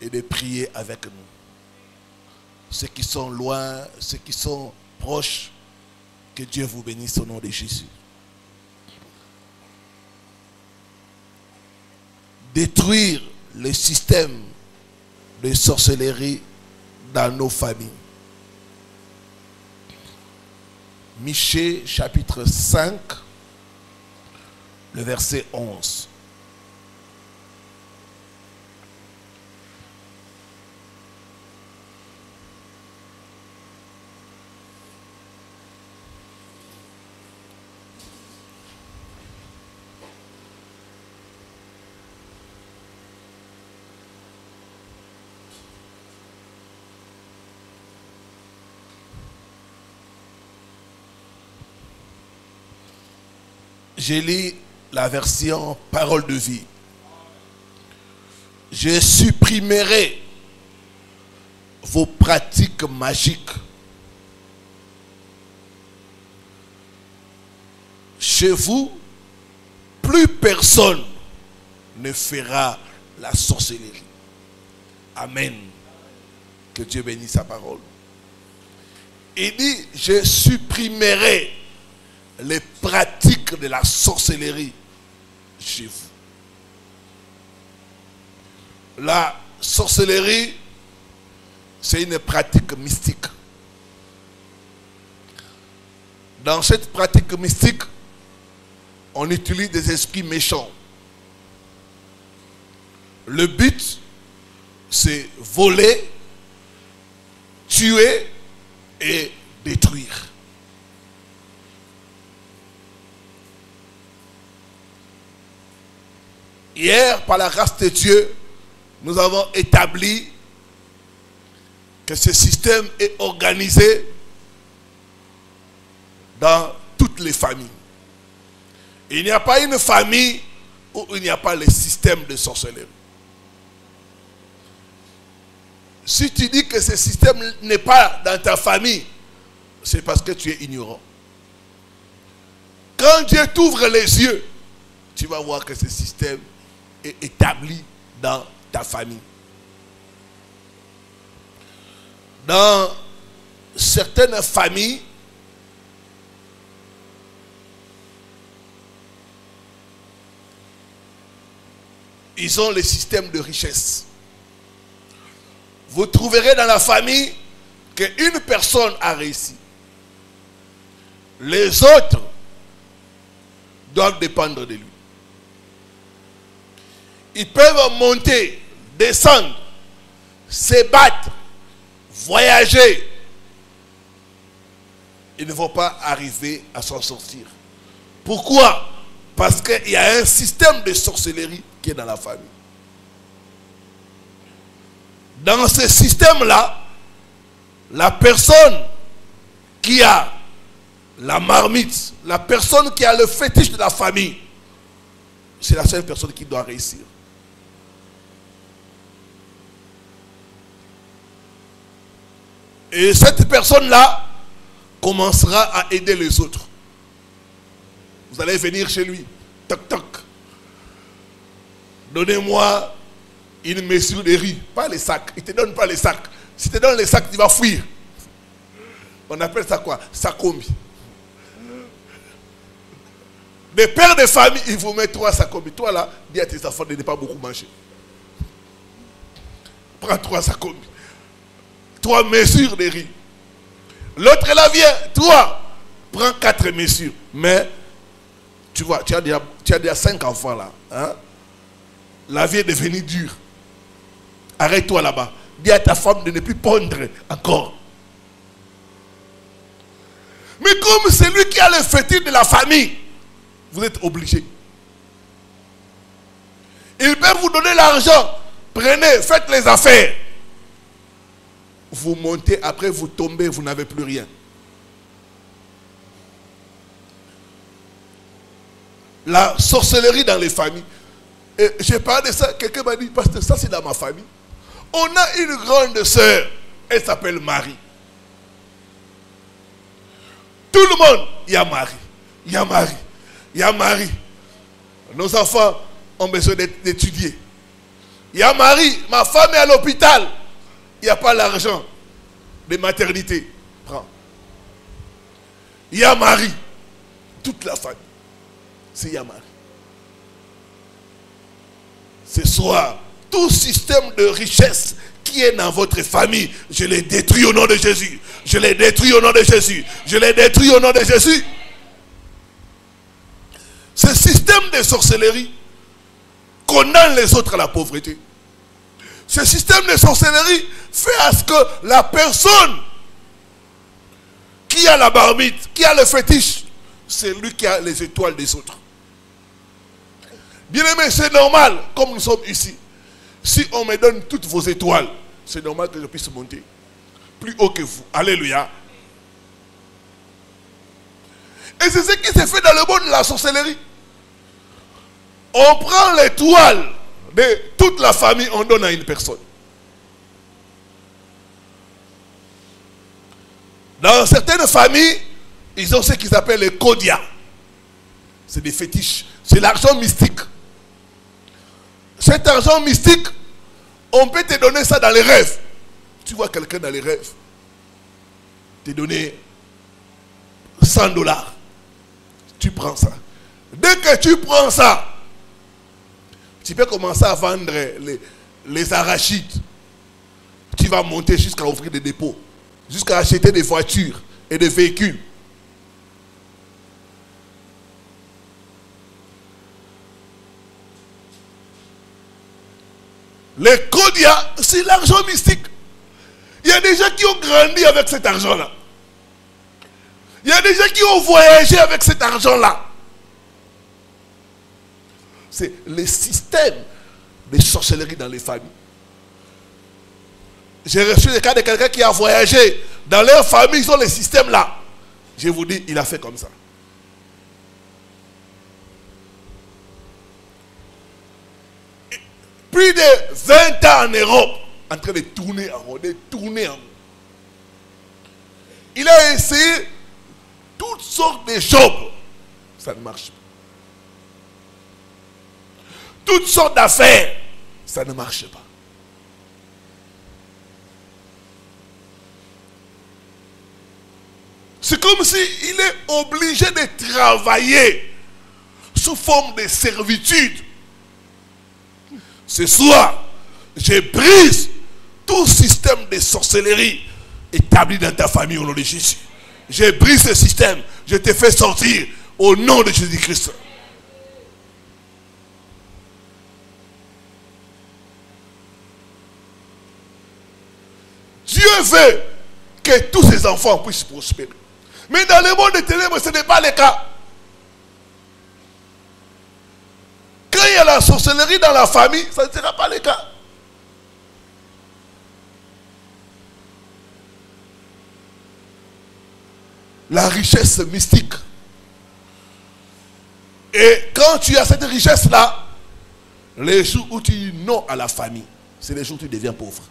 et de prier avec nous. Ceux qui sont loin, ceux qui sont proches, que Dieu vous bénisse au nom de Jésus. Détruire le système de sorcellerie dans nos familles. Michée chapitre 5, le verset 11. J'ai lu la version Parole de vie. Je supprimerai vos pratiques magiques. Chez vous, plus personne ne fera la sorcellerie. Amen. Que Dieu bénisse sa parole. Il dit, je supprimerai les pratiques de la sorcellerie chez vous. La sorcellerie, c'est une pratique mystique. Dans cette pratique mystique, on utilise des esprits méchants. Le but, c'est voler, tuer et détruire. Hier, par la grâce de Dieu, nous avons établi que ce système est organisé dans toutes les familles. Il n'y a pas une famille où il n'y a pas le système de sorcellerie. Si tu dis que ce système n'est pas dans ta famille, c'est parce que tu es ignorant. Quand Dieu t'ouvre les yeux, tu vas voir que ce système est établi dans ta famille. Dans certaines familles, ils ont le système de richesse. Vous trouverez dans la famille qu'une personne a réussi. Les autres doivent dépendre de lui. Ils peuvent monter, descendre, se battre, voyager. Ils ne vont pas arriver à s'en sortir. Pourquoi? Parce qu'il y a un système de sorcellerie qui est dans la famille. Dans ce système-là, la personne qui a la marmite, la personne qui a le fétiche de la famille, c'est la seule personne qui doit réussir. Et cette personne-là commencera à aider les autres. Vous allez venir chez lui. Toc, toc. Donnez-moi une mesure de riz. Pas les sacs. Il ne te donne pas les sacs. Si tu te donne les sacs, tu vas fuir. On appelle ça quoi? Sakombi. Des pères de famille, ils vous mettent 3 sakombi. Toi là, dis à tes enfants de ne pas beaucoup manger. Prends 3 sakombi. 3 mesures de riz. L'autre là vient, toi, prends 4 mesures. Mais, tu vois, tu as déjà 5 enfants là. Hein? La vie est devenue dure. Arrête-toi là-bas. Dis à ta femme de ne plus pondre encore. Mais comme c'est lui qui a le fétiche de la famille, vous êtes obligé. Il peut vous donner l'argent. Prenez, faites les affaires. Vous montez, après vous tombez, vous n'avez plus rien. La sorcellerie dans les familles. Et j'ai parlé de ça, quelqu'un m'a dit, parce que ça c'est dans ma famille. On a une grande sœur, elle s'appelle Marie. Tout le monde, il y a Marie, il y a Marie, il y a Marie. Nos enfants ont besoin d'étudier. Il y a Marie, ma femme est à l'hôpital. Il n'y a pas l'argent de maternité. Prends. Il y a Marie. Toute la famille. C'est Yamari. Ce soir, tout système de richesse qui est dans votre famille, je les détruis au nom de Jésus. Je les détruis au nom de Jésus. Je les détruis au nom de Jésus. Ce système de sorcellerie condamne les autres à la pauvreté. Ce système de sorcellerie fait à ce que la personne qui a la marmite, qui a le fétiche, c'est lui qui a les étoiles des autres. Bien aimé, c'est normal, comme nous sommes ici. Si on me donne toutes vos étoiles, c'est normal que je puisse monter plus haut que vous. Alléluia. Et c'est ce qui s'est fait dans le monde de la sorcellerie. On prend l'étoile de toute la famille, on donne à une personne. Dans certaines familles, ils ont ce qu'ils appellent les kodia. C'est des fétiches. C'est l'argent mystique. Cet argent mystique, on peut te donner ça dans les rêves. Tu vois quelqu'un dans les rêves, te donner $100. Tu prends ça. Dès que tu prends ça, tu peux commencer à vendre les arachides. Tu vas monter jusqu'à ouvrir des dépôts, jusqu'à acheter des voitures et des véhicules. Les kodia, c'est l'argent mystique. Il y a des gens qui ont grandi avec cet argent-là. Il y a des gens qui ont voyagé avec cet argent-là. C'est le système de sorcellerie dans les familles. J'ai reçu le cas de quelqu'un qui a voyagé. Dans leur famille, ils ont le système là. Je vous dis, il a fait comme ça. Plus de 20 ans en Europe, en train de tourner en rond, Il a essayé toutes sortes de jobs. Ça ne marche pas. Toutes sortes d'affaires. Ça ne marche pas. C'est comme s'il est obligé de travailler sous forme de servitude. Ce soir, je brise tout système de sorcellerie établi dans ta famille au nom de Jésus. Je brise ce système. Je te fais sortir au nom de Jésus-Christ. Dieu veut que tous ses enfants puissent prospérer. Mais dans le monde des ténèbres, ce n'est pas le cas. Quand il y a la sorcellerie dans la famille, ça ne sera pas le cas. La richesse mystique. Et quand tu as cette richesse-là, les jours où tu dis non à la famille, c'est les jours où tu deviens pauvre.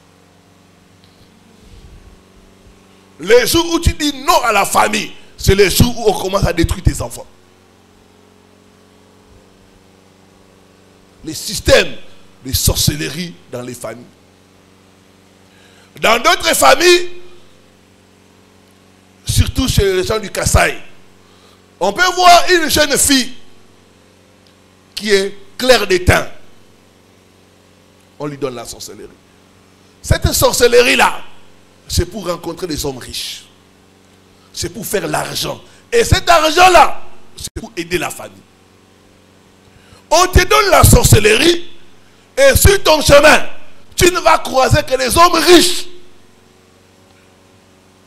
Les jours où tu dis non à la famille, c'est les jours où on commence à détruire tes enfants. Les systèmes de sorcellerie dans les familles. Dans d'autres familles, surtout chez les gens du Kasaï, on peut voir une jeune fille qui est claire de teint. On lui donne la sorcellerie. Cette sorcellerie-là, c'est pour rencontrer des hommes riches. C'est pour faire l'argent. Et cet argent-là, c'est pour aider la famille. On te donne la sorcellerie et sur ton chemin, tu ne vas croiser que des hommes riches.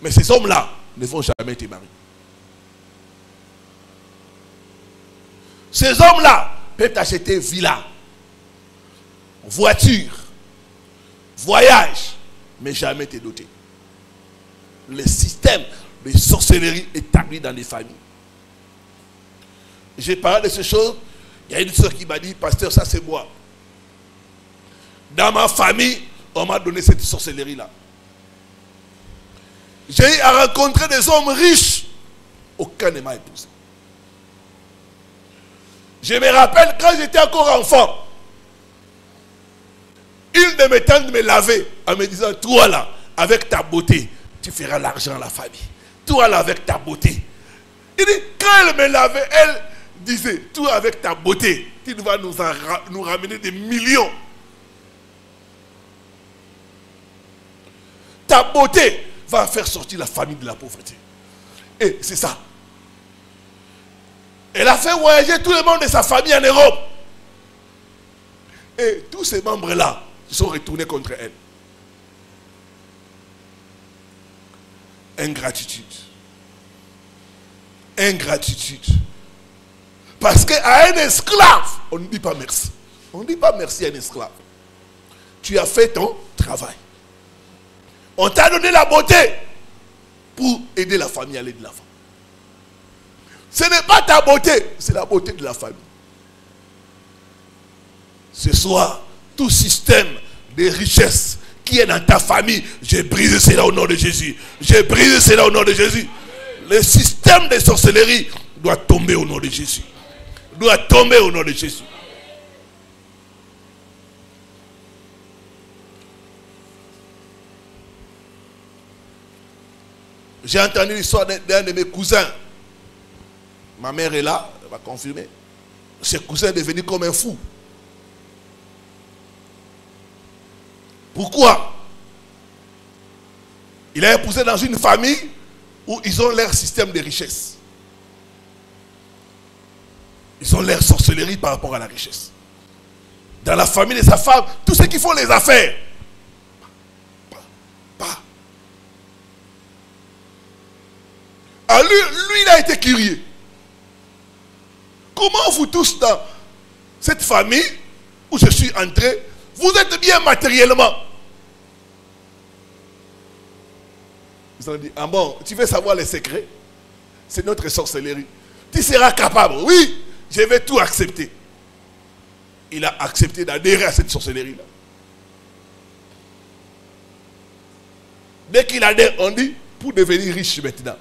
Mais ces hommes-là ne vont jamais te marier. Ces hommes-là peuvent t'acheter villa, voiture, voyage, mais jamais te doter. Le système de sorcellerie établi dans les familles. J'ai parlé de ces choses. Il y a une soeur qui m'a dit, pasteur, ça c'est moi. Dans ma famille, on m'a donné cette sorcellerie-là. J'ai eu à rencontrer des hommes riches. Aucun ne m'a épousé. Je me rappelle quand j'étais encore enfant. Il ne me tente de me laver en me disant, toi là, avec ta beauté, tu feras l'argent à la famille. Toi là, avec ta beauté. Il dit, quand elle me lavait, elle disait, toi avec ta beauté, tu vas nous ramener des millions. Ta beauté va faire sortir la famille de la pauvreté. Et c'est ça. Elle a fait voyager tout le monde de sa famille en Europe. Et tous ces membres-là se sont retournés contre elle. Ingratitude. Ingratitude. Parce qu'à un esclave, on ne dit pas merci. On ne dit pas merci à un esclave. Tu as fait ton travail. On t'a donné la beauté pour aider la famille à aller de l'avant. Ce n'est pas ta beauté, c'est la beauté de la famille. Ce soir, tout système de richesse qui est dans ta famille, j'ai brisé cela au nom de Jésus. J'ai brisé cela au nom de Jésus. Le système de sorcellerie doit tomber au nom de Jésus. Doit tomber au nom de Jésus. J'ai entendu l'histoire d'un de mes cousins. Ma mère est là, elle va confirmer. Ce cousin est devenu comme un fou. Pourquoi? Il a épousé dans une famille où ils ont leur système de richesse. Ils ont leur sorcellerie par rapport à la richesse. Dans la famille de sa femme, tous ceux qui font les affaires. Alors lui, il a été curieux. Comment vous tous dans cette famille où je suis entré, vous êtes bien matériellement? Ils ont dit, ah bon, tu veux savoir les secrets? C'est notre sorcellerie. Tu seras capable. Oui, je vais tout accepter. Il a accepté d'adhérer à cette sorcellerie-là. Dès qu'il adhère, on dit, pour devenir riche maintenant,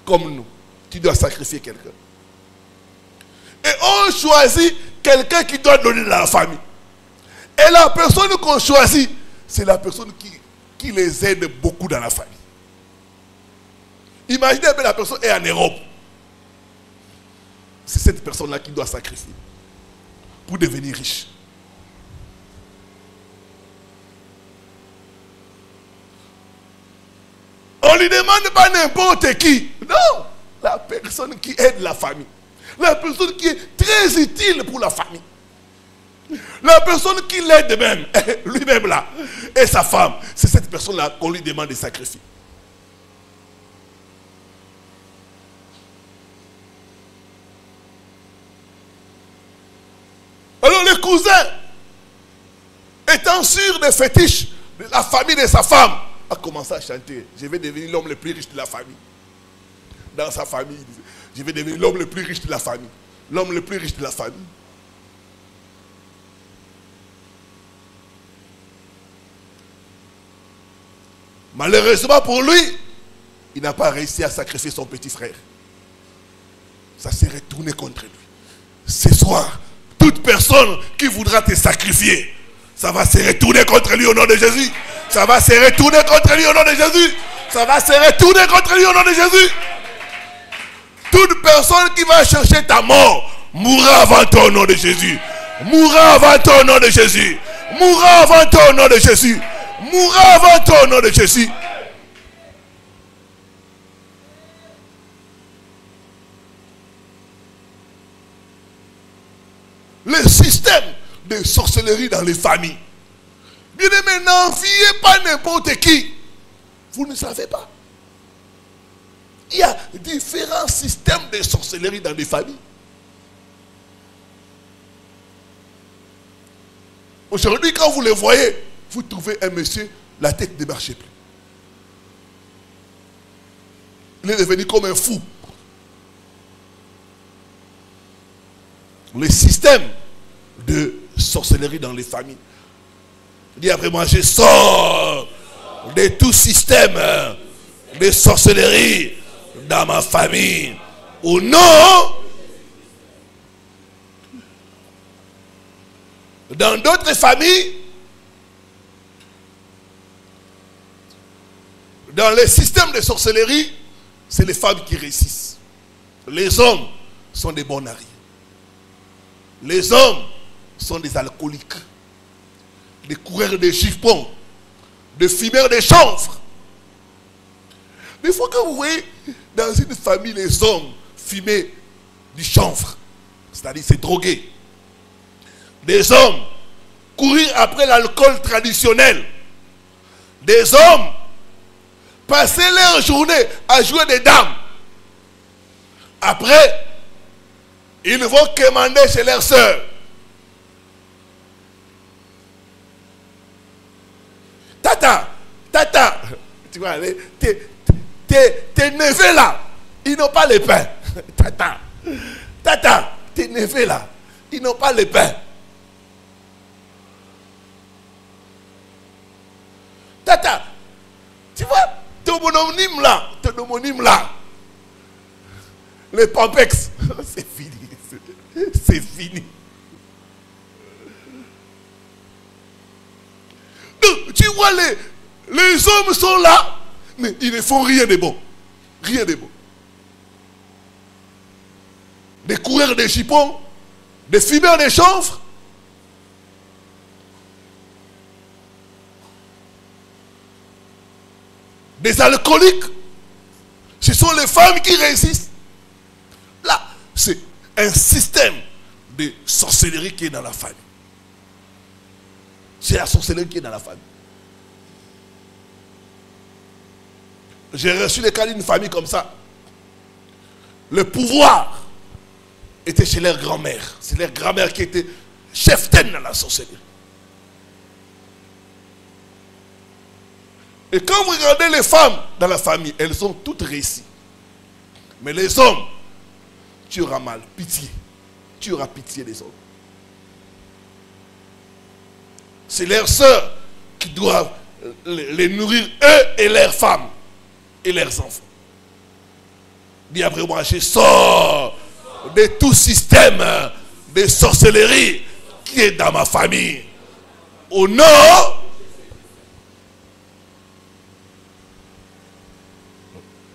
comme nous, tu dois sacrifier quelqu'un. Et on choisit quelqu'un qui doit donner dans la famille. Et la personne qu'on choisit, c'est la personne qui les aide beaucoup dans la famille. Imaginez que la personne est en Europe. C'est cette personne-là qui doit sacrifier pour devenir riche. On ne lui demande pas n'importe qui. Non, la personne qui aide la famille. La personne qui est très utile pour la famille. La personne qui l'aide même, lui-même là, et sa femme. C'est cette personne-là qu'on lui demande de sacrifier. Alors le cousin, étant sûr des fétiches de la famille de sa femme, a commencé à chanter. Je vais devenir l'homme le plus riche de la famille. Dans sa famille, il disait, je vais devenir l'homme le plus riche de la famille. L'homme le plus riche de la famille. Malheureusement pour lui, il n'a pas réussi à sacrifier son petit frère. Ça s'est retourné contre lui. Ce soir, toute personne qui voudra te sacrifier, ça va se retourner contre lui au nom de Jésus. Ça va se retourner contre lui au nom de Jésus. Ça va se retourner contre lui au nom de Jésus. Toute personne qui va chercher ta mort mourra avant toi au nom de Jésus. Mourra avant toi au nom de Jésus. Mourra avant toi au nom de Jésus. Mourra avant toi au nom de Jésus. Le système de sorcellerie dans les familles. Bien aimé, n'enviez pas n'importe qui. Vous ne savez pas. Il y a différents systèmes de sorcellerie dans les familles. Aujourd'hui, quand vous le voyez, vous trouvez un monsieur, la tête ne marche plus. Il est devenu comme un fou. Le système de sorcellerie dans les familles. Dis après moi, je sors de tout système de sorcellerie dans ma famille. Au nom. Dans d'autres familles, Dans les systèmes de sorcellerie, c'est les femmes qui réussissent. Les hommes sont des bons narins. Les hommes sont des alcooliques, des coureurs de chiffons, des fumeurs de chanvre. Des fois, quand vous voyez dans une famille les hommes fumer du chanvre, c'est-à-dire c'est drogué, des hommes courir après l'alcool traditionnel, des hommes passer leur journée à jouer des dames, après ils vont quémander chez leurs sœurs. Tata, tu vois, tes neveux là, ils n'ont pas le pain. Tata, tes neveux là, ils n'ont pas le pain. Tata, tu vois, ton homonyme là, les Pampex, c'est fini, c'est fini. Donc, tu vois, les hommes sont là, mais ils ne font rien de bon. Rien de bon. Des coureurs de chiffons, des fumeurs de chanvre. Des alcooliques. Ce sont les femmes qui réussissent. Là, c'est un système de sorcellerie qui est dans la famille. C'est la sorcellerie qui est dans la famille. J'ai reçu le cas d'une famille comme ça. Le pouvoir était chez leur grand-mère. C'est leur grand-mère qui était cheftaine dans la sorcellerie. Et quand vous regardez les femmes dans la famille, elles sont toutes réussies. Mais les hommes, tu auras mal, pitié. Tu auras pitié des hommes. C'est leurs sœurs qui doivent les nourrir, eux et leurs femmes et leurs enfants. Dit après moi, je sors de tout système de sorcellerie qui est dans ma famille. Au nom,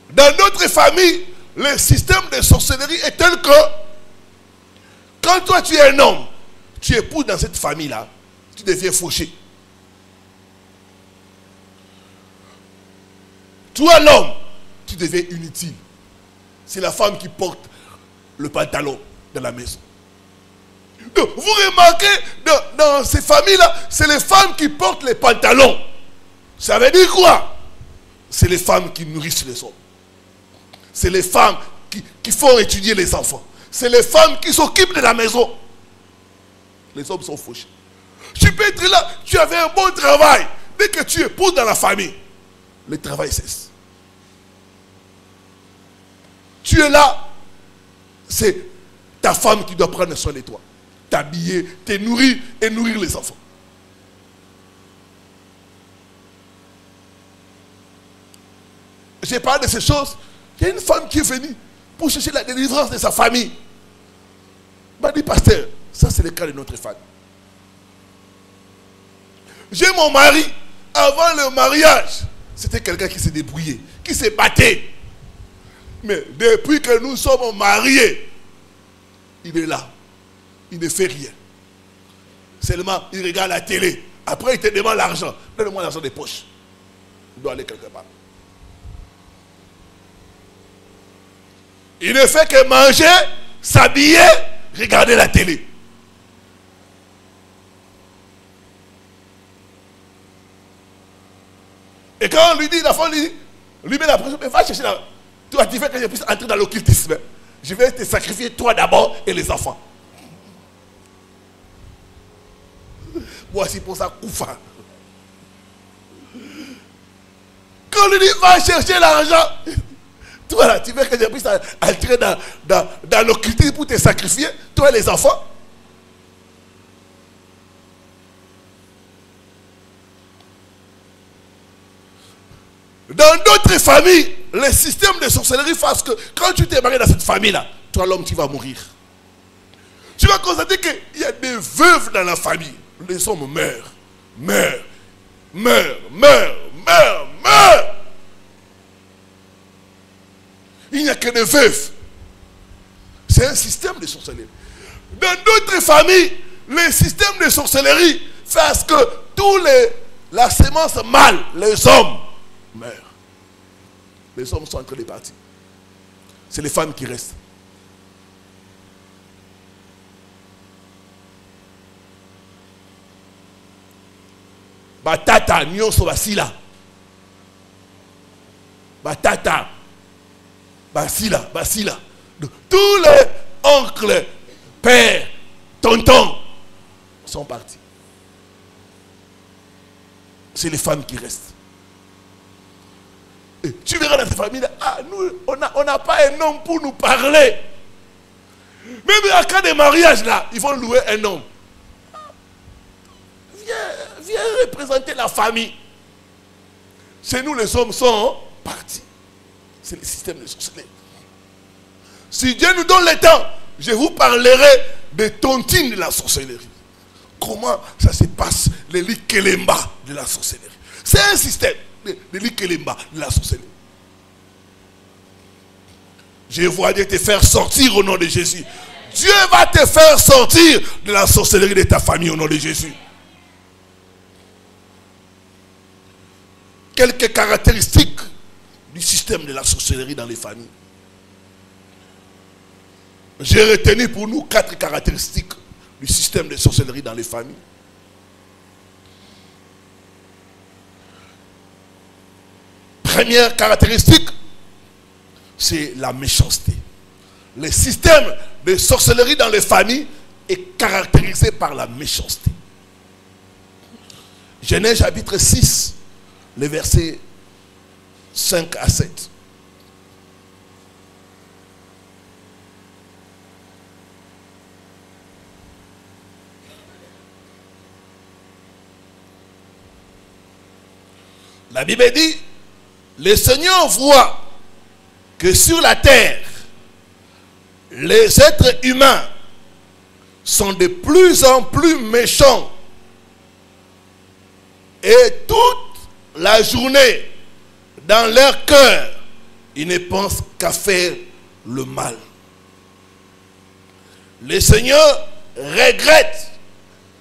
dans notre famille, le système de sorcellerie est tel que quand toi tu es un homme, tu épouses dans cette famille-là, tu deviens fauché. Toi l'homme, tu deviens inutile. C'est la femme qui porte le pantalon dans la maison. Donc, vous remarquez, dans ces familles-là, c'est les femmes qui portent les pantalons. Ça veut dire quoi? C'est les femmes qui nourrissent les hommes. C'est les femmes qui font étudier les enfants. C'est les femmes qui s'occupent de la maison. Les hommes sont fauchés. Tu peux être là, tu avais un bon travail. Dès que tu épouses dans la famille, le travail cesse. Tu es là, c'est ta femme qui doit prendre soin de toi. T'habiller, te nourrir et nourrir les enfants. J'ai parlé de ces choses. Il y a une femme qui est venue pour chercher la délivrance de sa famille. Il m'a dit, pasteur, ça c'est le cas de notre famille. J'ai mon mari, avant le mariage, c'était quelqu'un qui s'est débrouillé, qui s'est batté. Mais depuis que nous sommes mariés, il est là. Il ne fait rien. Seulement, il regarde la télé. Après, il te demande l'argent. Donne-moi l'argent des poches. Il doit aller quelque part. Il ne fait que manger, s'habiller, regarder la télé. Et quand on lui dit, la femme lui met la pression, va chercher la... Toi, tu fais que je puisse entrer dans l'occultisme. Je vais te sacrifier toi d'abord et les enfants. Voici pour ça, Koufa. Quand on lui dit, va chercher l'argent, toi là, tu veux que je puisse entrer dans l'occultisme pour te sacrifier, toi et les enfants. Dans d'autres familles, le système de sorcellerie fait que quand tu t'es marié dans cette famille-là, toi l'homme, tu vas mourir. Tu vas constater qu'il y a des veuves dans la famille. Les hommes meurent. n'y a que des veuves. C'est un système de sorcellerie. Dans d'autres familles, le système de sorcellerie fait à ce que la sémence mâle, les hommes, meurent. Les hommes sont en train de partir. C'est les femmes qui restent. Batata, nyonso basila. Batata, basila. Tous les oncles, pères, tontons sont partis. C'est les femmes qui restent. Et tu verras dans cette famille-là, nous, on n'a pas un homme pour nous parler. Même à cas de mariage, là, ils vont louer un homme. Viens représenter la famille. Chez nous, les hommes sont partis. C'est le système de sorcellerie. Si Dieu nous donne le temps, je vous parlerai des tontines de la sorcellerie. Comment ça se passe, les likelemba de la sorcellerie. C'est un système, les likelemba de la sorcellerie. Je vois Dieu te faire sortir au nom de Jésus. Dieu va te faire sortir de la sorcellerie de ta famille au nom de Jésus. Quelques caractéristiques du système de la sorcellerie dans les familles. J'ai retenu pour nous 4 caractéristiques du système de sorcellerie dans les familles. Première caractéristique, c'est la méchanceté. Le système de sorcellerie dans les familles est caractérisé par la méchanceté. Genèse chapitre 6, les versets 5 à 7. La Bible dit, le Seigneur voit que sur la terre, les êtres humains sont de plus en plus méchants. Et toute la journée, dans leur cœur, ils ne pensent qu'à faire le mal. Le Seigneur regrette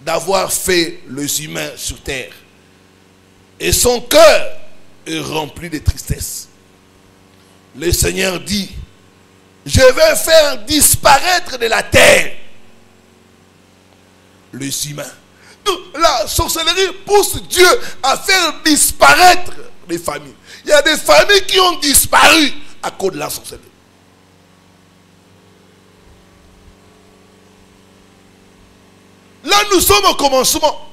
d'avoir fait les humains sur terre. Et son cœur est rempli de tristesse. Le Seigneur dit, je vais faire disparaître de la terre les humains. Donc, la sorcellerie pousse Dieu à faire disparaître les familles. Il y a des familles qui ont disparu à cause de la sorcellerie. Là, nous sommes au commencement.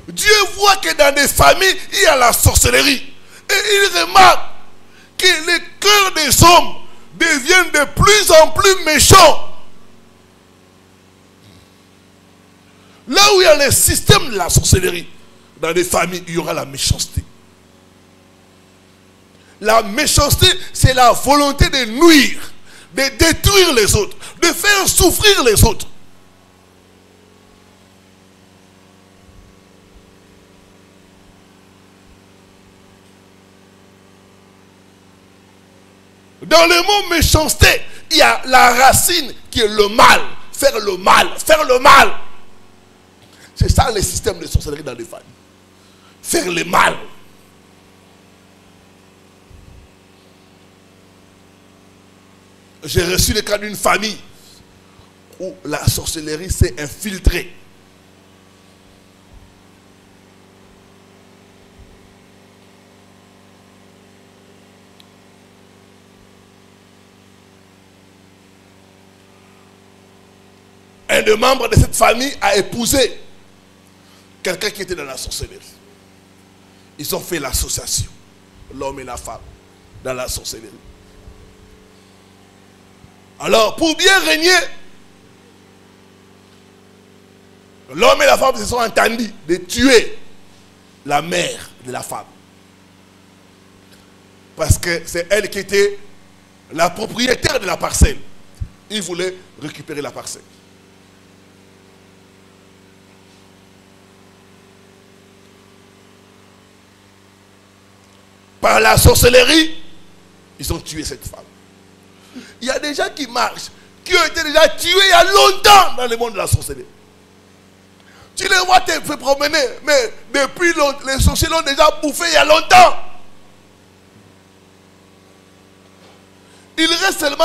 Dieu voit que dans des familles, il y a la sorcellerie. Et il remarque que les cœurs des hommes deviennent de plus en plus méchants. Là où il y a le système de la sorcellerie, dans des familles, il y aura la méchanceté. La méchanceté, c'est la volonté de nuire, de détruire les autres, de faire souffrir les autres. Dans le mot méchanceté, il y a la racine qui est le mal. Faire le mal, faire le mal. C'est ça le système de sorcellerie dans les familles. Faire le mal. J'ai reçu le cas d'une famille où la sorcellerie s'est infiltrée. Un des membres de cette famille a épousé quelqu'un qui était dans la sorcellerie. Ils ont fait l'association, l'homme et la femme, dans la sorcellerie. Alors, pour bien régner, l'homme et la femme se sont entendus de tuer la mère de la femme. Parce que c'est elle qui était la propriétaire de la parcelle. Ils voulaient récupérer la parcelle. Par la sorcellerie, ils ont tué cette femme. Il y a des gens qui marchent, qui ont été déjà tués il y a longtemps dans le monde de la sorcellerie. Tu les vois te faire promener, mais depuis les sorciers l'ont déjà bouffé il y a longtemps. Il reste seulement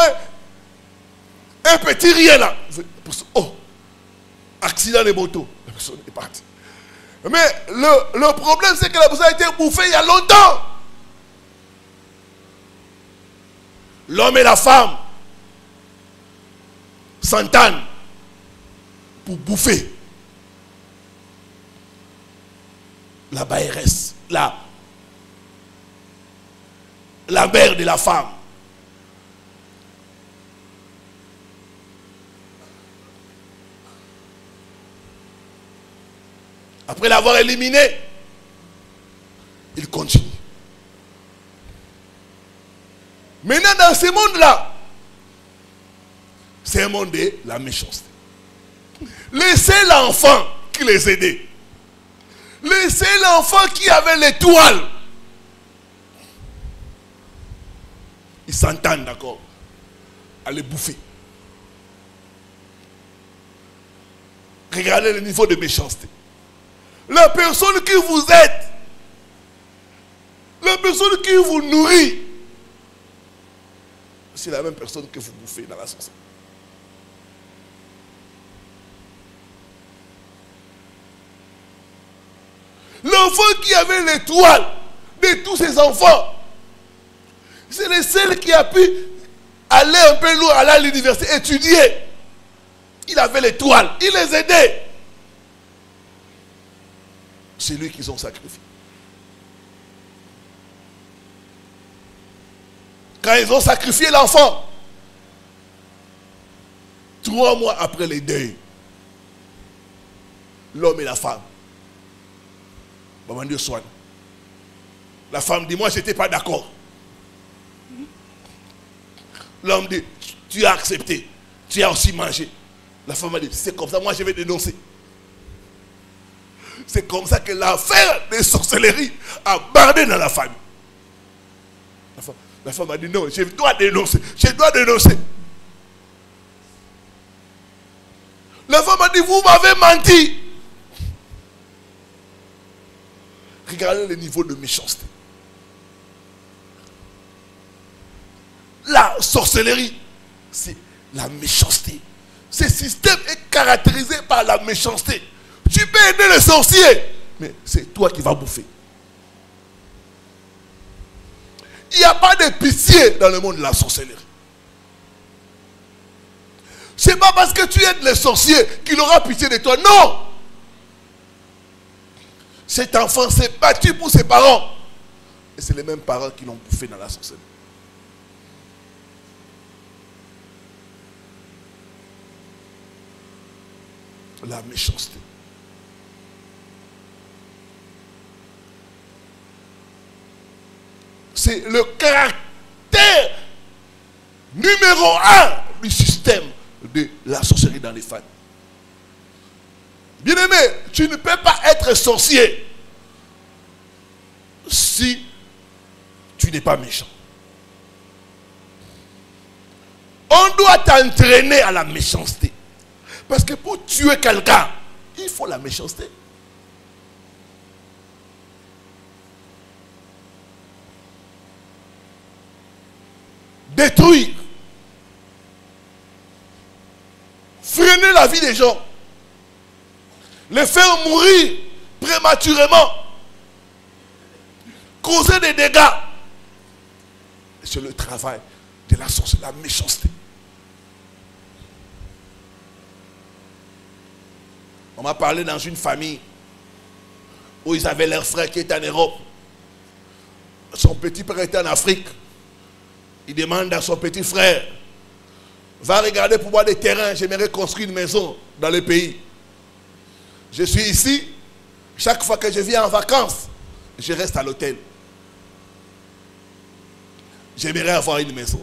un petit rien là. Oh, accident de moto. La personne est partie. Mais le problème, c'est que la personne a été bouffée il y a longtemps. L'homme et la femme s'entendent pour bouffer la bailleresse, la mère de la femme. Après l'avoir éliminé, il continue. Maintenant, dans ce monde-là, c'est un monde de la méchanceté. Laissez l'enfant qui les aidait. Laissez l'enfant qui avait l'étoile. Ils s'entendent, d'accord, à les bouffer. Regardez le niveau de méchanceté. La personne qui vous aide, la personne qui vous nourrit, c'est la même personne que vous bouffez dans la sorcellerie. L'enfant qui avait l'étoile de tous ses enfants, c'est le seul qui a pu aller un peu loin, aller à l'université, étudier. Il avait l'étoile, il les aidait. C'est lui qu'ils ont sacrifié. Quand ils ont sacrifié l'enfant, 3 mois après les deuils, l'homme et la femme, maman Dieu soigne. La femme dit, moi je n'étais pas d'accord. L'homme dit, tu as accepté, tu as aussi mangé. La femme a dit, c'est comme ça, moi je vais dénoncer. C'est comme ça que l'affaire des sorcelleries a bardé dans la famille. La femme a dit, non, je dois dénoncer, je dois dénoncer. La femme a dit, vous m'avez menti. Regardez le niveau de méchanceté. La sorcellerie, c'est la méchanceté. Ce système est caractérisé par la méchanceté. Tu peux aider les sorciers, mais c'est toi qui vas bouffer. Il n'y a pas de pitié dans le monde de la sorcellerie. Ce n'est pas parce que tu aides les sorciers qu'il aura pitié de toi. Non! Cet enfant s'est battu pour ses parents. Et c'est les mêmes parents qui l'ont bouffé dans la sorcellerie. La méchanceté. C'est le caractère numéro 1 du système de la sorcellerie dans les familles. Bien-aimé, tu ne peux pas être sorcier si tu n'es pas méchant. On doit t'entraîner à la méchanceté. Parce que pour tuer quelqu'un, il faut la méchanceté. Détruire. Freiner la vie des gens. Les faire mourir prématurément. Causer des dégâts. C'est le travail de la sorcellerie, la méchanceté. On m'a parlé dans une famille où ils avaient leur frère qui était en Europe. Son petit frère était en Afrique. Il demande à son petit frère, va regarder pour moi des terrains, j'aimerais construire une maison dans le pays. Je suis ici, chaque fois que je viens en vacances, je reste à l'hôtel. J'aimerais avoir une maison.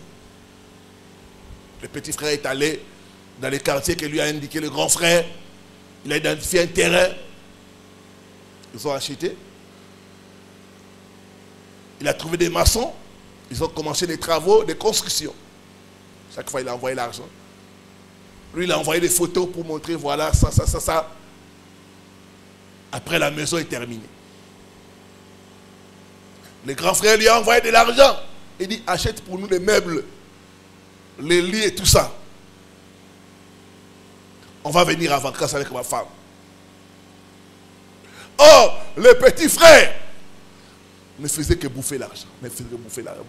Le petit frère est allé dans les quartiers que lui a indiqué le grand frère. Il a identifié un terrain. Ils ont acheté. Il a trouvé des maçons. Ils ont commencé les travaux de construction. Chaque fois, il a envoyé l'argent. Lui, il a envoyé des photos pour montrer, voilà, ça, ça, ça, ça. Après, la maison est terminée. Le grand frère lui a envoyé de l'argent. Il dit, achète pour nous les meubles, les lits et tout ça. On va venir en vacances avec ma femme. Oh, le petit frère ne faisait que bouffer l'argent. Ne faisait que bouffer l'argent.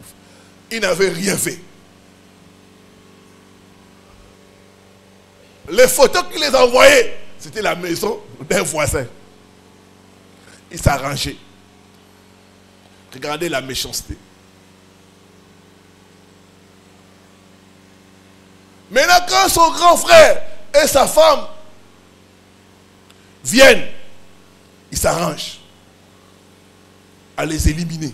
Il n'avait rien fait. Les photos qu'il les envoyait, c'était la maison d'un voisin. Il s'arrangeait. Regardez la méchanceté. Maintenant, quand son grand frère et sa femme viennent, il s'arrange à les éliminer.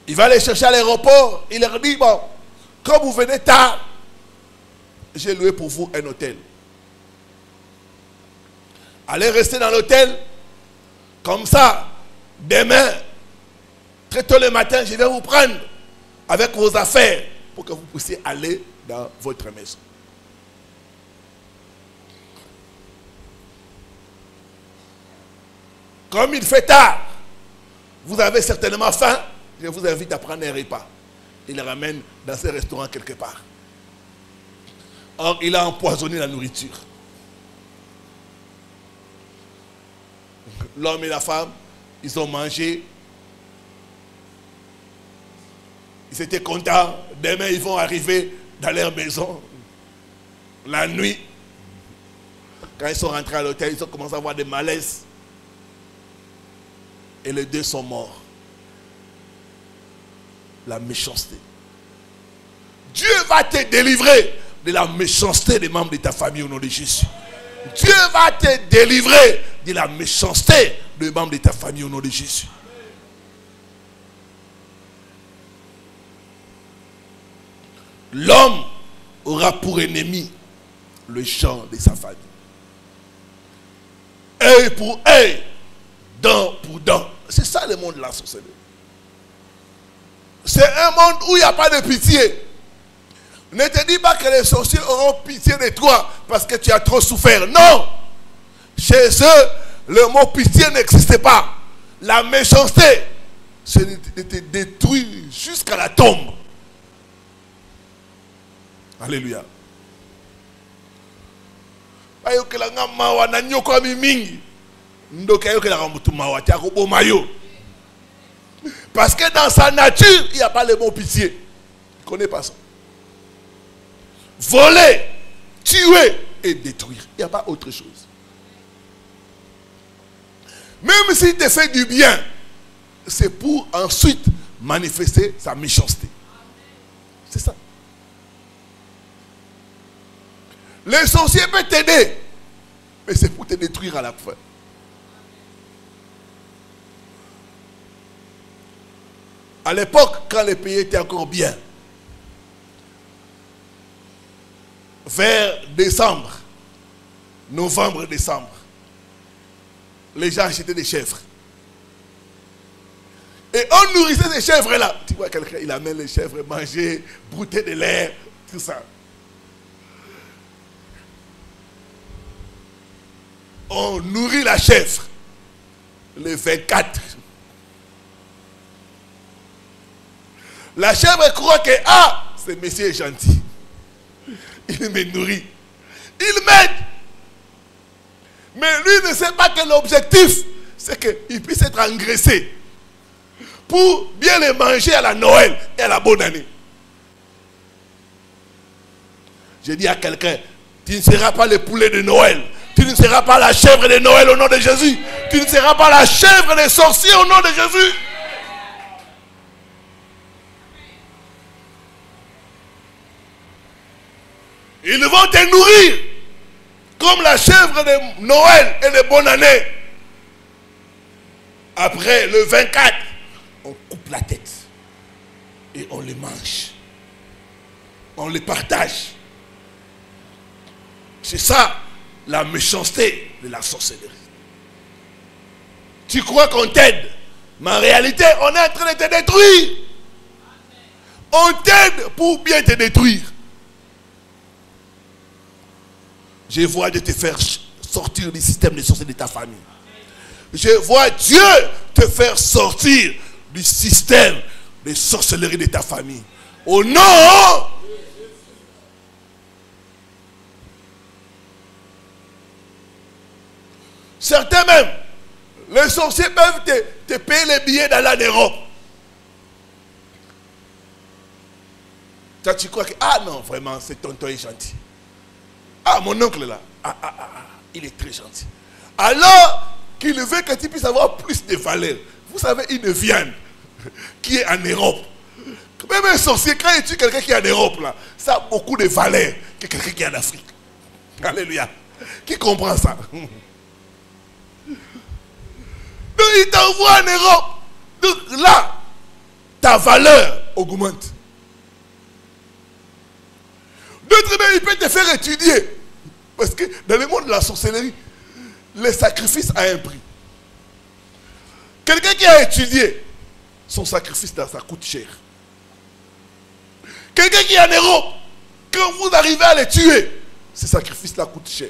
Il va les chercher à l'aéroport. Il leur dit, bon, quand vous venez tard, j'ai loué pour vous un hôtel. Allez rester dans l'hôtel. Comme ça, demain, très tôt le matin, je vais vous prendre avec vos affaires pour que vous puissiez aller dans votre maison. Comme il fait tard, vous avez certainement faim, je vous invite à prendre un repas. Il le ramène dans ce restaurant quelque part. Or, il a empoisonné la nourriture. L'homme et la femme, ils ont mangé. Ils étaient contents. Demain, ils vont arriver dans leur maison. La nuit, quand ils sont rentrés à l'hôtel, ils ont commencé à avoir des malaises. Et les deux sont morts. La méchanceté. Dieu va te délivrer de la méchanceté des membres de ta famille au nom de Jésus. Dieu va te délivrer de la méchanceté des membres de ta famille au nom de Jésus. L'homme aura pour ennemi le champ de sa famille. Œil pour œil, dent pour dent. C'est ça le monde de la sorcellerie. C'est un monde où il n'y a pas de pitié. Ne te dis pas que les sorciers auront pitié de toi parce que tu as trop souffert. Non. Chez eux, le mot pitié n'existe pas. La méchanceté, c'est de te détruire jusqu'à la tombe. Alléluia. Parce que dans sa nature, il n'y a pas le mot pitié. Il ne connaît pas ça. Voler, tuer et détruire. Il n'y a pas autre chose. Même s'il te fait du bien, c'est pour ensuite manifester sa méchanceté. C'est ça. Le sorcier peut t'aider, mais c'est pour te détruire à la fin. À l'époque, quand les pays étaient encore bien, vers décembre, novembre, décembre, les gens achetaient des chèvres. Et on nourrissait ces chèvres-là. Tu vois, quelqu'un, il amène les chèvres manger, brouter de l'air, tout ça. On nourrit la chèvre le 24. La chèvre croit que, ce monsieur est gentil. Il me nourrit. Il m'aide. Mais lui ne sait pas que l'objectif, c'est qu'il puisse être engraissé pour bien les manger à la Noël et à la bonne année. Je dis à quelqu'un, tu ne seras pas le poulet de Noël. Tu ne seras pas la chèvre de Noël au nom de Jésus. Tu ne seras pas la chèvre des sorciers au nom de Jésus. Ils vont te nourrir comme la chèvre de Noël et de bonne année. Après le 24, on coupe la tête et on les mange. On les partage. C'est ça la méchanceté de la sorcellerie. Tu crois qu'on t'aide, mais en réalité, on est en train de te détruire. On t'aide pour bien te détruire. Je vois Dieu te faire sortir du système de sorcellerie de ta famille. Je vois Dieu te faire sortir du système de sorcellerie de ta famille. Au nom. Certains même, les sorciers peuvent te payer les billets d'aller en Europe. Toi, tu crois que, ah non, vraiment, c'est tonton est gentil. Ah, mon oncle là, il est très gentil. Alors qu'il veut que tu puisses avoir plus de valeur. Vous savez, une viande qui est en Europe. Même un sorcier, quand il tue quelqu'un qui est en Europe, là, ça a beaucoup de valeur que quelqu'un qui est en Afrique. Alléluia. Qui comprend ça? Donc il t'envoie en Europe. Donc là, ta valeur augmente. D'autres même, il peut te faire étudier. Parce que dans le monde de la sorcellerie, le sacrifice a un prix. Quelqu'un qui a étudié, son sacrifice, ça coûte cher. Quelqu'un qui est en Europe, quand vous arrivez à le tuer, ce sacrifice-là coûte cher.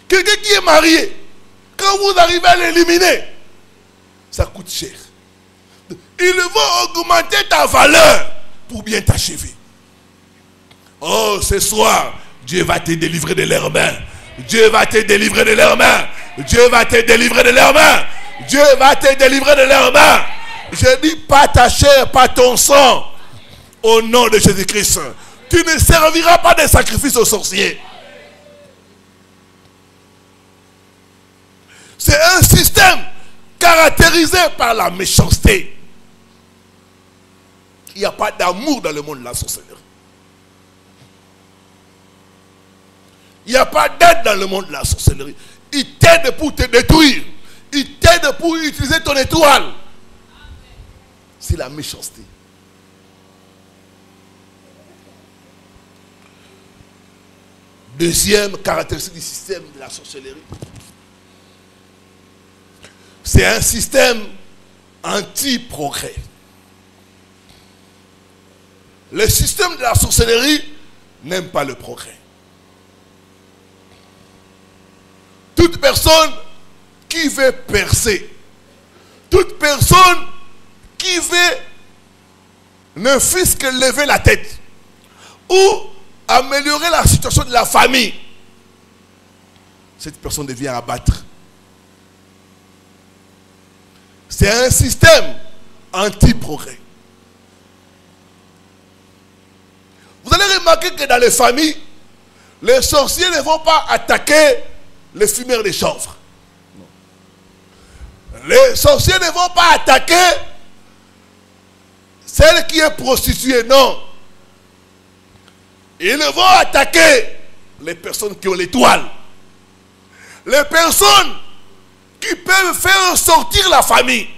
Quelqu'un qui est marié, quand vous arrivez à l'éliminer, ça coûte cher. Ils vont augmenter ta valeur pour bien t'achever. Oh, ce soir, Dieu va te délivrer de leurs mains. Dieu va te délivrer de leurs mains. Dieu va te délivrer de leurs mains. Dieu va te délivrer de leurs mains. Je dis pas ta chair, pas ton sang. Au nom de Jésus-Christ. Tu ne serviras pas de sacrifice aux sorciers. C'est un système caractérisé par la méchanceté. Il n'y a pas d'amour dans le monde de la sorcellerie. Il n'y a pas d'aide dans le monde de la sorcellerie. Il t'aide pour te détruire. Il t'aide pour utiliser ton étoile. C'est la méchanceté. Deuxième caractéristique du système de la sorcellerie. C'est un système anti-progrès. Le système de la sorcellerie n'aime pas le progrès. Toute personne qui veut percer, toute personne qui veut ne fût-ce que lever la tête ou améliorer la situation de la famille, cette personne devient abattre. C'est un système anti-progrès. Vous allez remarquer que dans les familles, les sorciers ne vont pas attaquer les fumeurs de chanvre. Les sorciers ne vont pas attaquer celle qui est prostituée, non. Ils vont attaquer les personnes qui ont l'étoile. Les personnes qui peuvent faire sortir la famille.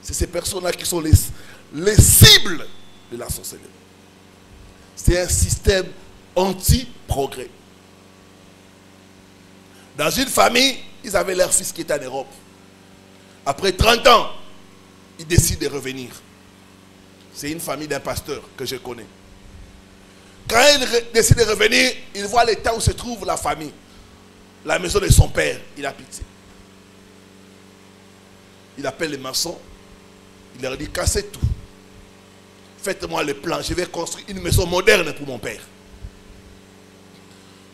C'est ces personnes-là qui sont les cibles de la sorcellerie. C'est un système anti-progrès. Dans une famille, ils avaient leur fils qui était en Europe. Après 30 ans, ils décident de revenir. C'est une famille d'un pasteur que je connais. Quand ils décident de revenir, ils voient l'état où se trouve la famille. La maison de son père, il a pitié. Il appelle les maçons. Il leur dit, cassez tout. Faites-moi le plan, je vais construire une maison moderne pour mon père.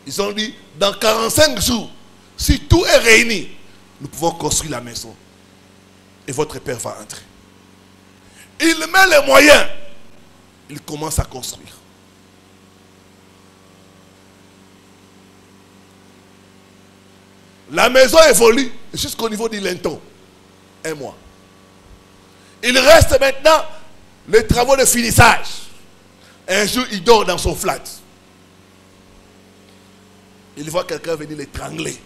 Ils ont dit, dans 45 jours, si tout est réuni, nous pouvons construire la maison. Et votre père va entrer. Il met les moyens. Il commence à construire. La maison évolue jusqu'au niveau du linteau. 1 mois. Il reste maintenant les travaux de finissage. Un jour, il dort dans son flat. Il voit quelqu'un venir l'étrangler.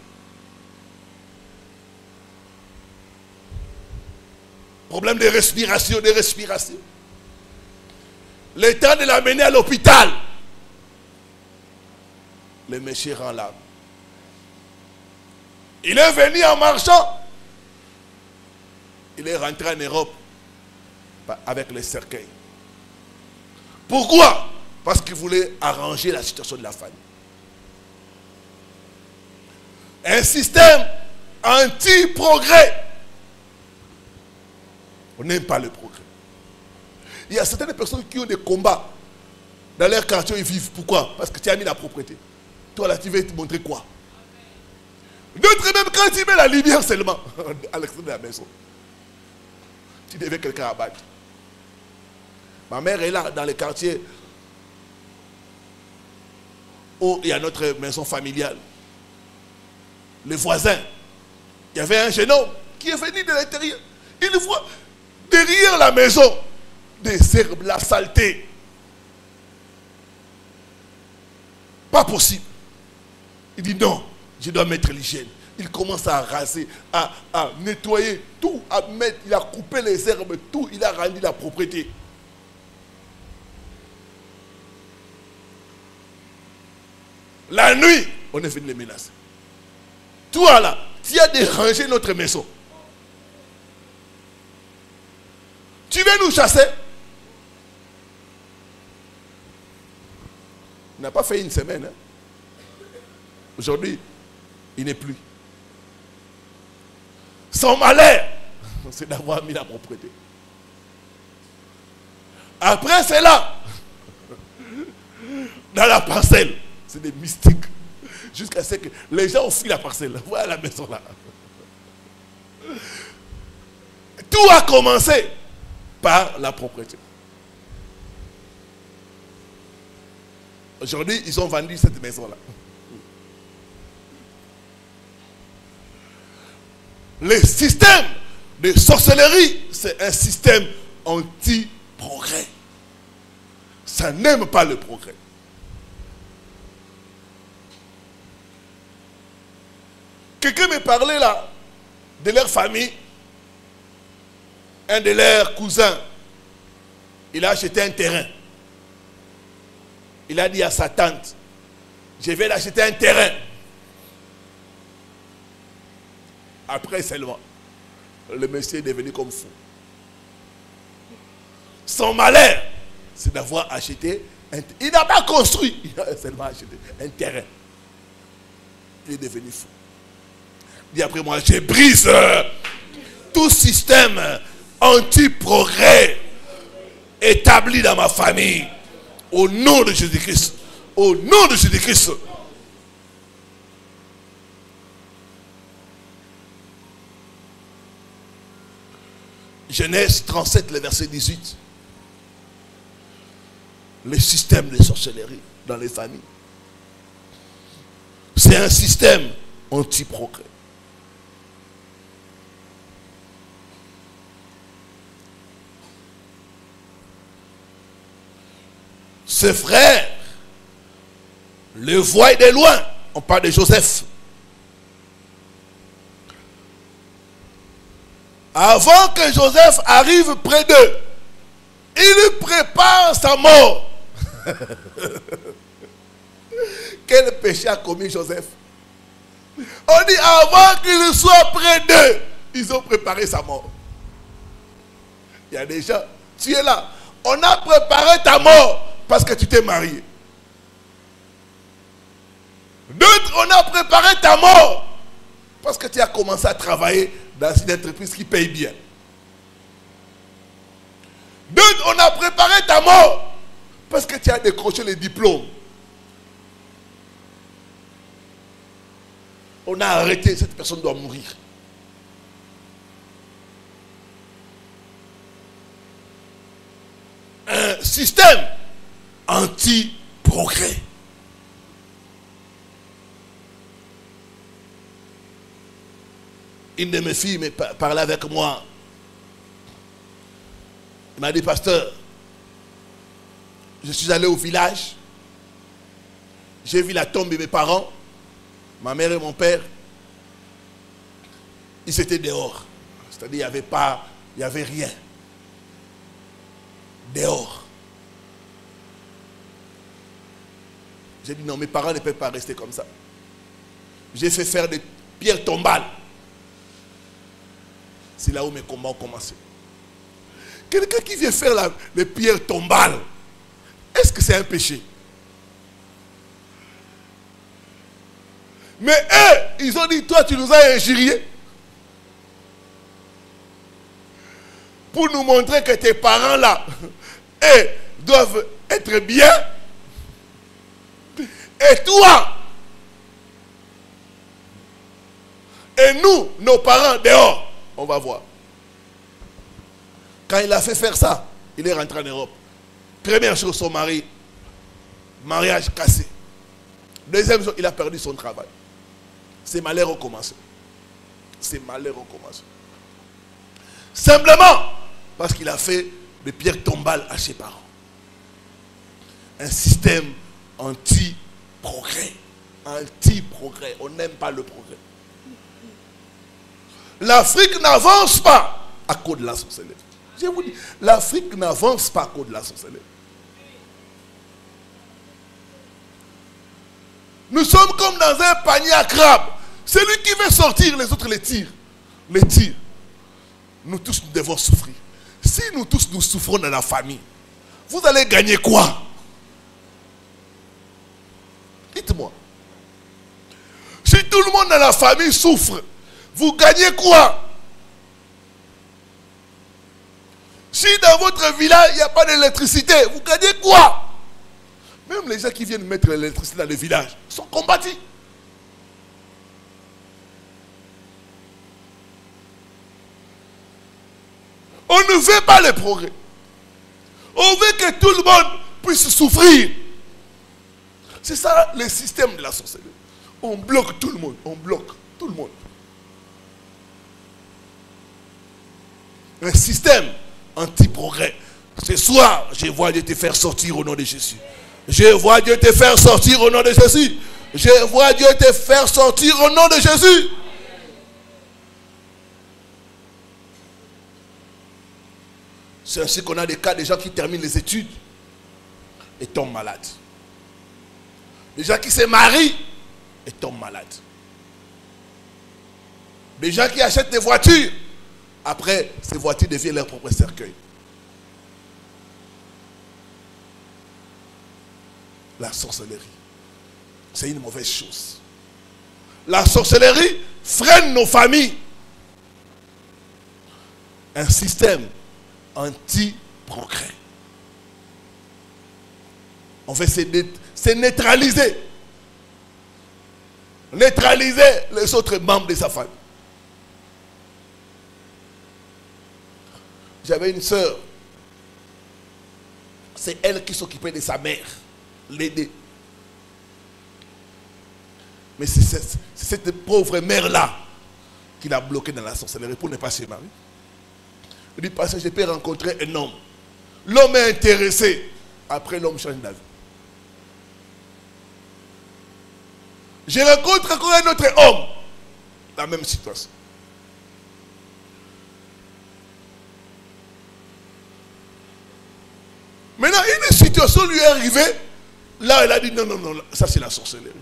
Problème de respiration, Le temps de l'amener à l'hôpital. Le monsieur rend l'âme. Il est venu en marchant. Il est rentré en Europe. avec les cercueils. Pourquoi? Parce qu'il voulait arranger la situation de la famille. Un système anti-progrès. On n'aime pas le progrès. Il y a certaines personnes qui ont des combats dans leur quartier, ils vivent. Pourquoi? Parce que tu as mis la propriété. Toi là, tu veux te montrer quoi? D'autres même quand tu mets la lumière seulement à l'extérieur de la maison, tu devais quelqu'un abattre. Ma mère est là dans le quartier où il y a notre maison familiale. Le voisin, il y avait un jeune homme qui est venu de l'intérieur. Il voit derrière la maison des herbes, la saleté. Pas possible. Il dit non, je dois mettre l'hygiène. Il commence à raser, à nettoyer tout, à mettre, il a coupé les herbes, tout, il a rendu la propriété. La nuit, on est venu les menacer. Toi là, tu as dérangé notre maison. Tu veux nous chasser? Il n'a pas fait une semaine. Hein? Aujourd'hui, il n'est plus. Son malheur, c'est d'avoir mis la propriété. Après cela, dans la parcelle, c'est des mystiques. Jusqu'à ce que les gens ont fui la parcelle. Voilà la maison là. Tout a commencé par la propriété. Aujourd'hui, ils ont vendu cette maison-là. Le système de sorcellerie, c'est un système anti-progrès. Ça n'aime pas le progrès. Quelqu'un me parlait là de leur famille. Un de leurs cousins, il a acheté un terrain. Il a dit à sa tante, je vais l'acheter un terrain. Après seulement, le monsieur est devenu comme fou. Son malheur, c'est d'avoir acheté un terrain. Il n'a pas construit, il a seulement acheté un terrain. Il est devenu fou. Il dit après moi, je brise tout système anti-progrès établi dans ma famille. Au nom de Jésus-Christ. Au nom de Jésus-Christ. Genèse 37, le verset 18. Le système de sorcellerie dans les familles. C'est un système anti-progrès. Ses frères le voient de loin. On parle de Joseph. Avant que Joseph arrive près d'eux, il prépare sa mort. Quel péché a commis Joseph? On dit avant qu'il soit près d'eux, ils ont préparé sa mort. Il y a des gens, tu es là, on a préparé ta mort parce que tu t'es marié. D'autres, on a préparé ta mort parce que tu as commencé à travailler dans une entreprise qui paye bien. D'autres, on a préparé ta mort parce que tu as décroché les diplômes. On a arrêté, cette personne doit mourir. Un système anti-progrès. Une de mes filles me parlait avec moi. Il m'a dit, pasteur, je suis allé au village. J'ai vu la tombe de mes parents, ma mère et mon père. Ils étaient dehors. C'est-à-dire, il n'y avait rien. Dehors. J'ai dit non, mes parents ne peuvent pas rester comme ça. J'ai fait faire des pierres tombales. C'est là où mes combats ont commencé. Quelqu'un qui vient faire les pierres tombales, est-ce que c'est un péché? Mais eux, ils ont dit, toi tu nous as injuriés. Pour nous montrer que tes parents là, eux, doivent être bien. Et toi, et nous, nos parents dehors, on va voir. Quand il a fait faire ça, il est rentré en Europe. Première chose, son mari, mariage cassé. Deuxième chose, il a perdu son travail. Ses malheurs ont commencé. Ses malheurs ont commencé. Simplement parce qu'il a fait des pierres tombales à ses parents. Un système anti-progrès. Anti-progrès. On n'aime pas le progrès. L'Afrique n'avance pas à cause de la sorcellerie. Je vous dis, l'Afrique n'avance pas à cause de la sorcellerie. Nous sommes comme dans un panier à crabes. Celui qui veut sortir, les autres les tirent. Les tirent. Nous tous, nous devons souffrir. Si nous tous, nous souffrons dans la famille, vous allez gagner quoi? Dites-moi. Si tout le monde dans la famille souffre, vous gagnez quoi? Si dans votre village, il n'y a pas d'électricité, vous gagnez quoi? Même les gens qui viennent mettre l'électricité dans le village sont combattus. On ne veut pas le progrès. On veut que tout le monde puisse souffrir. C'est ça le système de la sorcellerie. On bloque tout le monde. On bloque tout le monde. Un système anti-progrès. Ce soir, je vois Dieu te faire sortir au nom de Jésus. Je vois Dieu te faire sortir au nom de Jésus. Je vois Dieu te faire sortir au nom de Jésus. C'est ainsi qu'on a des cas de gens qui terminent les études et tombent malades. Des gens qui se marient et tombent malades. Des gens qui achètent des voitures, après, ces voitures deviennent leur propre cercueil. La sorcellerie, c'est une mauvaise chose. La sorcellerie freine nos familles. Un système anti-progrès. On fait c'est neutraliser. Neutraliser les autres membres de sa famille. J'avais une sœur. C'est elle qui s'occupait de sa mère. L'aider. Mais c'est cette pauvre mère-là qui l'a bloqué dans la sorcellerie pour ne pas se marier. Il dit, parce que je peux rencontrer un homme. L'homme est intéressé. Après, l'homme change d'avis. Je rencontre encore un autre homme. La même situation. Maintenant, une situation lui est arrivée. Là, elle a dit, non, non, non, ça c'est la sorcellerie.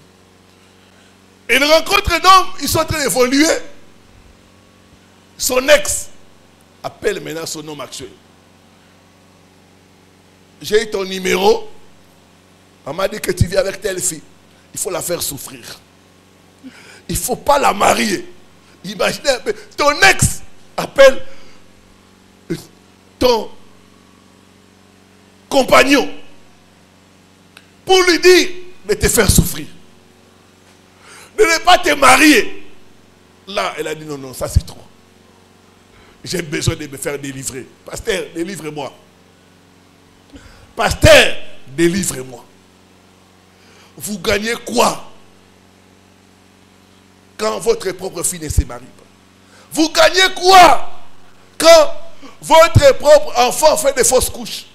Il rencontre un homme, ils sont en train d'évoluer. Son ex appelle maintenant son homme actuel. J'ai eu ton numéro. On m'a dit que tu viens avec telle fille. Il faut la faire souffrir. Il ne faut pas la marier. Imaginez un peu. Ton ex appelle ton compagnon pour lui dire de te faire souffrir. De ne pas te marier. Là, elle a dit non, non, ça c'est trop. J'ai besoin de me faire délivrer. Pasteur, délivre-moi. Pasteur, délivre-moi. Vous gagnez quoi quand votre propre fille ne se marie pas? Vous gagnez quoi quand votre propre enfant fait des fausses couches?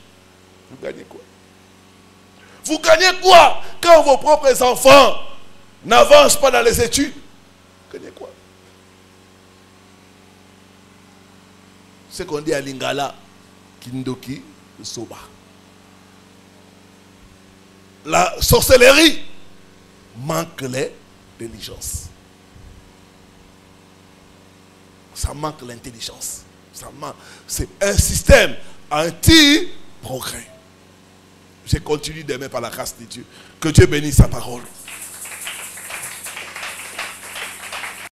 Vous gagnez quoi? Vous gagnez quoi quand vos propres enfants n'avancent pas dans les études? Vous gagnez quoi? Ce qu'on dit à Lingala, Kindoki, Soba. La sorcellerie manque l'intelligence. Ça manque l'intelligence. C'est un système anti-progrès. Je continue demain par la grâce de Dieu. Que Dieu bénisse sa parole.